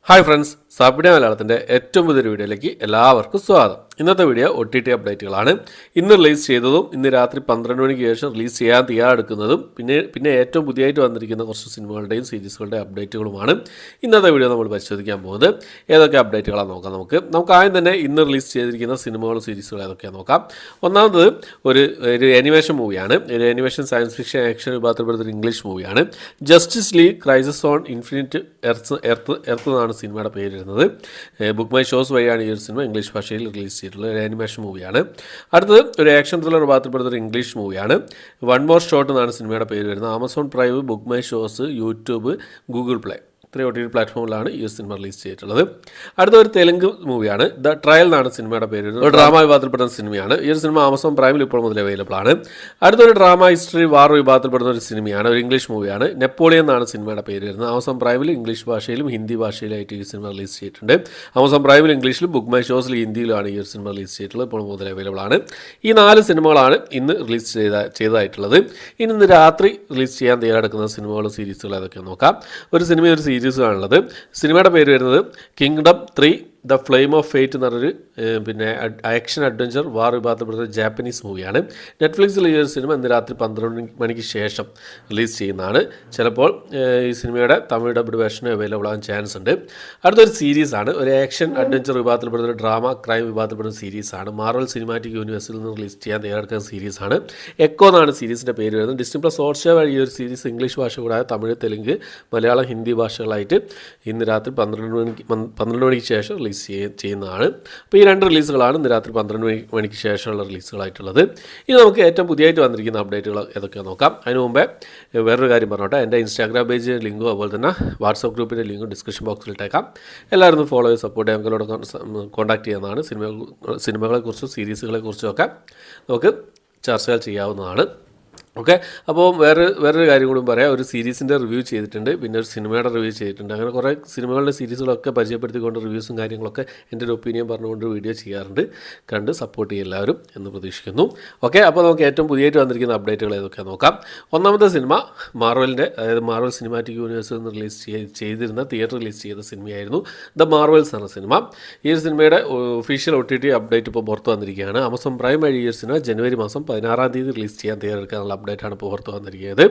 Hi friends, സാപ്പിഡിയ മലയാളത്തിൻ്റെ ഏറ്റവും പുതിയൊരു വീഡിയോയിലേക്ക് എല്ലാവർക്കും സ്വാഗതം. ഇന്നത്തെ വീഡിയോ OTT അപ്ഡേറ്റുകളാണ്. ഇന്ന് റിലീസ് ചെയ്തതും ഇന്ന് രാത്രി 12 മണിക്ക് ശേഷം റിലീസ് ചെയ്യാൻ തയ്യാറെടുക്കുന്നതും പിന്നെ ഏറ്റവും പുതിയതായിട്ട് വന്നിരിക്കുന്ന കുറച്ച് സിനിമകളുടെയും സീരീസുകളുടെയും അപ്ഡേറ്റുകളുമാണ് ഇന്നത്തെ വീഡിയോ നമ്മൾ പരിശോധിക്കാൻ പോകുന്നത്. ഏതൊക്കെ അപ്ഡേറ്റുകളാണ് നമുക്ക് ആദ്യം തന്നെ ഇന്ന് റിലീസ് ചെയ്തിരിക്കുന്ന സിനിമകളും സീരീസുകളും ഏതൊക്കെയാണ് നോക്കാം. ഒന്നാമത് ഒരു ആനിമേഷൻ മൂവിയാണ്. ഒരു ആനിമേഷൻ സയൻസ് ഫിക്ഷൻ ആക്ഷൻ വിഭാഗത്തിൽപ്പെടുന്ന ഒരു ഇംഗ്ലീഷ് മൂവിയാണ്. Justice league crisis on infinite earth എന്നാണ് സിനിമയുടെ പേര് വരുന്നത്. ബുക്ക് മൈ ഷോസ് വഴിയാണ് ഈ ഒരു സിനിമ ഇംഗ്ലീഷ് ഭാഷയിൽ റിലീസ് ചെയ്തിട്ടുള്ള ഒരു ആനിമേഷൻ മൂവിയാണ്. അടുത്തത് ഒരു ആക്ഷൻ ത്രില്ലർ വിഭാഗത്തിൽപ്പെടുന്ന ഒരു ഇംഗ്ലീഷ് മൂവിയാണ്. വൺ മോർ ഷോട്ട് എന്നാണ് സിനിമയുടെ പേര് വരുന്നത്. Amazon prime, book my shows, YouTube, Google play ഇത്രയും OTT പ്ലാറ്റ്ഫോമിലാണ് ഈ സിനിമ റിലീസ് ചെയ്തിട്ടുള്ളത്. അടുത്ത ഒരു തെലുങ്ക് മൂവിയാണ്. ദ ട്രയൽ എന്നാണ് സിനിമയുടെ പേര്. ഒരു ഡ്രാമ വിഭാഗത്തിൽപ്പെടുന്ന സിനിമയാണ്. ഈ ഒരു സിനിമ ആമസോൺ പ്രൈമിൽ ഇപ്പോൾ മുതൽ അവൈലബിൾ ആണ്. അടുത്തൊരു ഡ്രാമ ഹിസ്റ്ററി വാർ വിഭാഗത്തിൽപ്പെടുന്ന ഒരു സിനിമയാണ്. ഒരു ഇംഗ്ലീഷ് മൂവിയാണ്. നെപ്പോളിയൻ എന്നാണ് സിനിമയുടെ പേര് വരുന്നത്. ആമസോൺ പ്രൈമിൽ ഇംഗ്ലീഷ് ഭാഷയിലും ഹിന്ദി ഭാഷയിലായിട്ട് ഈ സിനിമ റിലീസ് ചെയ്തിട്ടുണ്ട്. ആമസോൺ പ്രൈമിൽ ഇംഗ്ലീഷിലും ബുക്ക് മൈ ഷോസിൽ ഹിന്ദിയിലാണ് ഈ ഒരു സിനിമ റിലീസ് ചെയ്തിട്ടുള്ളത്. ഇപ്പോൾ മുതൽ അവൈലബിൾ ആണ്. ഈ 4 സിനിമകളാണ് ഇന്ന് റിലീസ് ചെയ്തതായിട്ടുള്ളത്. ഇന്ന് രാത്രി റിലീസ് ചെയ്യാൻ തയ്യാറെടുക്കുന്ന സിനിമകളും സീരീസുകളും ഏതൊക്കെയാണ് നോക്കാം. ഒരു സീരീസാണുള്ളത്. സിനിമയുടെ പേര് വരുന്നത് kingdom 3 the flame off fate എന്ന് പറഞ്ഞൊരു ആക്ഷൻ അഡ്വഞ്ചർ വാർ വിഭാഗത്തിൽപ്പെടുന്ന ജാപ്പനീസ് മൂവിയാണ്. നെറ്റ്ഫ്ലിക്സിൽ ഈ ഒരു സിനിമ ഇന്ന് രാത്രി 12 മണിക്ക് ശേഷം റിലീസ് ചെയ്യുന്നതാണ്. ചിലപ്പോൾ ഈ സിനിമയുടെ തമിഴ് ഡബ്ഡ് വേർഷൻ അവൈലബിൾ ആകാൻ ചാൻസ് ഉണ്ട്. അടുത്തൊരു സീരീസാണ്. ഒരു ആക്ഷൻ അഡ്വഞ്ചർ വിഭാഗത്തിൽപ്പെടുന്ന ഒരു ഡ്രാമ ക്രൈം വിഭാഗത്തിൽപ്പെടുന്ന സീരീസാണ്. മാർവൽ സിനിമാറ്റിക് യൂണിവേഴ്സിൽ നിന്ന് റിലീസ് ചെയ്യാൻ തയ്യാറെടുക്കുന്ന സീരീസാണ്. എക്കോ എന്നാണ് സീരീസിൻ്റെ പേര് വരുന്നത്. ഡിസ്നി പ്ലസ് ഹോട്ട്സ്റ്റാർ വഴി ഈ ഒരു സീരീസ് ഇംഗ്ലീഷ് ഭാഷ കൂടാതെ തമിഴ്, തെലുങ്ക്, മലയാളം, ഹിന്ദി ഭാഷകളായിട്ട് ഇന്ന് രാത്രി 12 മണിക്ക് ശേഷം റിലീസ് ചെയ്യുന്നതാണ്. അപ്പോൾ ഈ 2 റിലീസുകളാണ് ഇന്ന് രാത്രി 12 മണിക്ക് ശേഷമുള്ള റിലീസുകളായിട്ടുള്ളത്. ഇനി നമുക്ക് ഏറ്റവും പുതിയതായിട്ട് വന്നിരിക്കുന്ന അപ്ഡേറ്റുകൾ ഏതൊക്കെയാണ് നോക്കാം. അതിന് മുമ്പേ വേറൊരു കാര്യം പറഞ്ഞോട്ടെ. എൻ്റെ ഇൻസ്റ്റാഗ്രാം പേജ് ലിങ്കും അതുപോലെ തന്നെ വാട്സപ്പ് ഗ്രൂപ്പിൻ്റെ ലിങ്കും ഡിസ്ക്രിപ്ഷൻ ബോക്സിൽ ഇട്ടേക്കാം. എല്ലാവരും ഫോളോ ചെയ്ത് സപ്പോർട്ട് ചെയ്യാൻ ഞങ്ങളോട് കോൺടാക്ട് ചെയ്യുന്നതാണ്. സിനിമകളെക്കുറിച്ചും സീരീസുകളെക്കുറിച്ചും ഒക്കെ നമുക്ക് ചർച്ചകൾ ചെയ്യാവുന്നതാണ്. ഓക്കെ, അപ്പോൾ വേറൊരു കാര്യം കൂടി പറയാം. ഒരു സീരീസിൻ്റെ റിവ്യൂ ചെയ്തിട്ടുണ്ട്, പിന്നെ ഒരു സിനിമയുടെ റിവ്യൂ ചെയ്തിട്ടുണ്ട്. അങ്ങനെ കുറേ സിനിമകളുടെ സീരീസുകളൊക്കെ പരിചയപ്പെടുത്തിക്കൊണ്ട് റിവ്യൂസും കാര്യങ്ങളൊക്കെ എൻ്റെ ഒരു ഒപ്പീനിയൻ പറഞ്ഞുകൊണ്ട് വീഡിയോ ചെയ്യാറുണ്ട്. കണ്ട് സപ്പോർട്ട് ചെയ്യുക എല്ലാവരും എന്ന് പ്രതീക്ഷിക്കുന്നു. ഓക്കെ, അപ്പോൾ നമുക്ക് ഏറ്റവും പുതിയതായിട്ട് വന്നിരിക്കുന്ന അപ്ഡേറ്റുകൾ ഏതൊക്കെയാണ് നോക്കാം. ഒന്നാമത്തെ സിനിമ മാർവലിൻ്റെ, അതായത് മാർവൽ സിനിമാറ്റിക് യൂണിവേഴ്സിൽ നിന്ന് ചെയ്തിരുന്ന തിയേറ്റർ റിലീസ് ചെയ്ത സിനിമയായിരുന്നു ദ മാർവൽസ് എന്ന സിനിമ. ഈ ഒരു സിനിമയുടെ ഒഫീഷ്യൽ OTT അപ്ഡേറ്റ് ഇപ്പോൾ പുറത്ത് വന്നിരിക്കുകയാണ്. ആമസോൺ പ്രൈം വഴി ഈ ഒരു സിനിമ ജനുവരി മാസം 16 തീയതി റിലീസ് ചെയ്യാൻ തയ്യാറെടുക്കാനുള്ള അപ്ഡേറ്റാണ് ഇപ്പോൾ പുറത്ത് വന്നിരിക്കുന്നത്.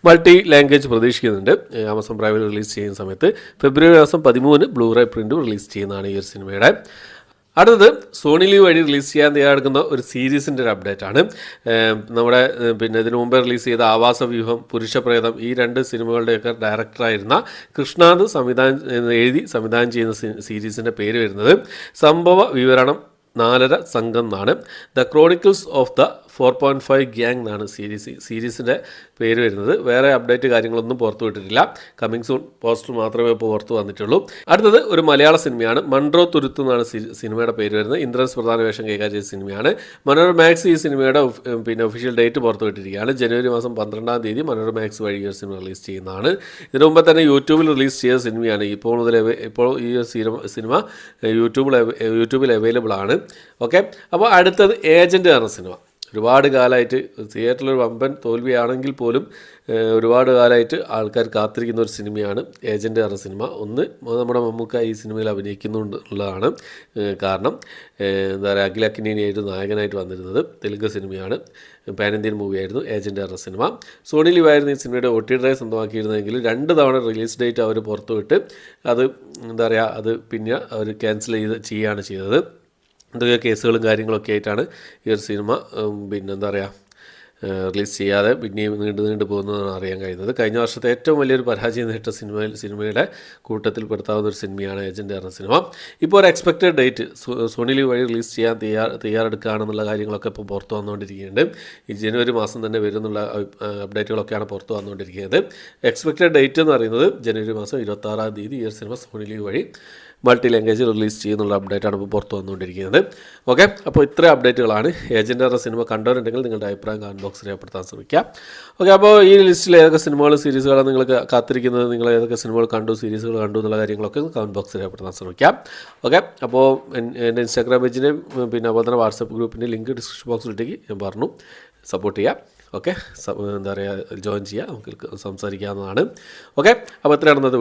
മൾട്ടി ലാംഗ്വേജ് പ്രതീക്ഷിക്കുന്നുണ്ട് ആമസോൺ പ്രൈമിൽ റിലീസ് ചെയ്യുന്ന സമയത്ത്. ഫെബ്രുവരി മാസം 13 ബ്ലൂറേ പ്രിൻറ്റും റിലീസ് ചെയ്യുന്നതാണ് ഈ ഒരു സിനിമയുടെ. അടുത്തത് സോണി ലീവ് വഴി റിലീസ് ചെയ്യാൻ തയ്യാറെടുക്കുന്ന ഒരു സീരീസിൻ്റെ ഒരു അപ്ഡേറ്റാണ്. നമ്മുടെ ഇതിനു മുമ്പ് റിലീസ് ചെയ്ത ആവാസവ്യൂഹം, പുരുഷപ്രേതം ഈ 2 സിനിമകളുടെയൊക്കെ ഡയറക്ടറായിരുന്ന കൃഷ്ണാന്ത് സംവിധാനം ചെയ്യുന്ന സീരീസിൻ്റെ പേര് വരുന്നത് സംഭവ വിവരണം 4.5 സംഘം എന്നാണ്. The chronicles of the 4.5 gang എന്നാണ് സീരീസിൻ്റെ പേര് വരുന്നത്. വേറെ അപ്ഡേറ്റ് കാര്യങ്ങളൊന്നും പുറത്തു വിട്ടിട്ടില്ല. കമ്മിങ് സൂൺ പോസ്റ്റർ മാത്രമേ ഇപ്പോൾ പുറത്ത് വന്നിട്ടുള്ളൂ. അടുത്തത് ഒരു മലയാള സിനിമയാണ്. മൺട്രോ തുരുത്ത് എന്നാണ് സിനിമയുടെ പേര് വരുന്നത്. ഇന്ദ്രൻസ് പ്രധാന വേഷം കൈകാര്യം ചെയ്ത സിനിമയാണ്. മനോരമ മാക്സ് ഈ സിനിമയുടെ ഒഫീഷ്യൽ ഡേറ്റ് പുറത്തു വിട്ടിരിക്കുകയാണ്. ജനുവരി മാസം 12 തീയതി മനോരമ മാക്സ് വഴി ഈ സിനിമ റിലീസ് ചെയ്യുന്നതാണ്. ഇതിനു മുമ്പ് തന്നെ യൂട്യൂബിൽ റിലീസ് ചെയ്ത സിനിമയാണ്. ഇപ്പോൾ ഈ സിനിമ യൂട്യൂബിൽ അവൈലബിൾ ആണ്. ഓക്കെ, അപ്പോൾ അടുത്തത് ഏജൻറ്റ് എന്ന സിനിമ. ഒരുപാട് കാലമായിട്ട് തിയേറ്ററിൽ ഒരു വമ്പൻ തോൽവിയാണെങ്കിൽ പോലും ഒരുപാട് കാലമായിട്ട് ആൾക്കാർ കാത്തിരിക്കുന്ന ഒരു സിനിമയാണ് ഏജൻറ്റ് എന്ന സിനിമ. നമ്മുടെ മമ്മൂക്ക ഈ സിനിമയിൽ അഭിനയിക്കുന്നുള്ളതാണ് കാരണം. എന്താ പറയുക, അഖിൽ അക്കിനേനിയായിട്ട് നായകനായിട്ട് വന്നിരുന്നത്. തെലുങ്ക് സിനിമയാണ്. പാൻ ഇന്ത്യൻ മൂവിയായിരുന്നു ഏജൻറ്റ് എന്ന സിനിമ. സോണി ലീവ് ആയിരുന്നു ഈ സിനിമയുടെ OTT സ്വന്തമാക്കിയിരുന്നെങ്കിൽ 2 തവണ റിലീസ് ഡേറ്റ് അവർ പുറത്തുവിട്ട് അത് എന്താ പറയുക, അത് പിന്നെ അവർ ക്യാൻസൽ ചെയ്യുകയാണ് ചെയ്തത്. എന്തൊക്കെ കേസുകളും കാര്യങ്ങളൊക്കെ ആയിട്ടാണ് ഈ ഒരു സിനിമ എന്താ പറയുക റിലീസ് ചെയ്യാതെ പിന്നെയും നീണ്ടു പോകുന്നതാണ് അറിയാൻ കഴിയുന്നത്. കഴിഞ്ഞ വർഷത്തെ ഏറ്റവും വലിയൊരു പരാജയം നേരിട്ട സിനിമയുടെ കൂട്ടത്തിൽപ്പെടുത്താവുന്ന ഒരു സിനിമയാണ് ഏജൻറ്റ് എന്ന സിനിമ. ഇപ്പോൾ ഒരു എക്സ്പെക്റ്റഡ് ഡേറ്റ് സോണി ലീവ് വഴി റിലീസ് ചെയ്യാൻ തയ്യാറെടുക്കുകയാണെന്നുള്ള കാര്യങ്ങളൊക്കെ ഇപ്പോൾ പുറത്ത് വന്നുകൊണ്ടിരിക്കുന്നുണ്ട്. ഈ ജനുവരി മാസം തന്നെ വരുന്നുള്ള അപ്ഡേറ്റുകളൊക്കെയാണ് പുറത്ത് വന്നുകൊണ്ടിരിക്കുന്നത്. എക്സ്പെക്റ്റഡ് ഡേറ്റ് എന്ന് പറയുന്നത് ജനുവരി മാസം 26 തീയതി ഈ ഒരു സിനിമ സോണി ലീവ് വഴി മൾട്ടി ലാംഗ്വേജ് റിലീസ് ചെയ്യുന്നുള്ള അപ്ഡേറ്റാണ് ഇപ്പോൾ പുറത്ത് വന്നുകൊണ്ടിരിക്കുന്നത്. ഓക്കെ, അപ്പോൾ ഇത്രയും അപ്ഡേറ്റുകളാണ്. ഏജൻറ്റ് എന്ന സിനിമ കണ്ടവരുണ്ടെങ്കിൽ നിങ്ങളുടെ അഭിപ്രായം കമൻറ്റ് ബോക്സിൽ രേഖപ്പെടുത്താൻ ശ്രമിക്കുക. ഓക്കെ, അപ്പോൾ ഈ ലിസ്റ്റിൽ ഏതൊക്കെ സിനിമകൾ സീരീസുകളാണ് നിങ്ങൾക്ക് കാത്തിരിക്കുന്നത്, നിങ്ങൾ ഏതൊക്കെ സിനിമകൾ കണ്ടു, സീരീസുകൾ കണ്ടു എന്നുള്ള കാര്യങ്ങളൊക്കെ കമൻറ്റ് ബോക്സിൽ രേഖപ്പെടുത്താൻ ശ്രമിക്കാം. ഓക്കെ, അപ്പോൾ എൻ്റെ ഇൻസ്റ്റാഗ്രാം പേജിൻ്റെയും അതുപോലെ തന്നെ വാട്സപ്പ് ഗ്രൂപ്പിൻ്റെ ലിങ്ക് ഡിസ്ക്രിപ്ഷൻ ബോക്സിലിട്ടേക്ക് ഞാൻ പറഞ്ഞു. സപ്പോർട്ട് ചെയ്യാം. ഓക്കെ, എന്താ പറയുക, ജോയിൻ ചെയ്യുക, നമുക്ക് സംസാരിക്കാവുന്നതാണ്. ഓക്കെ, അപ്പോൾ എത്രയാണെന്നത്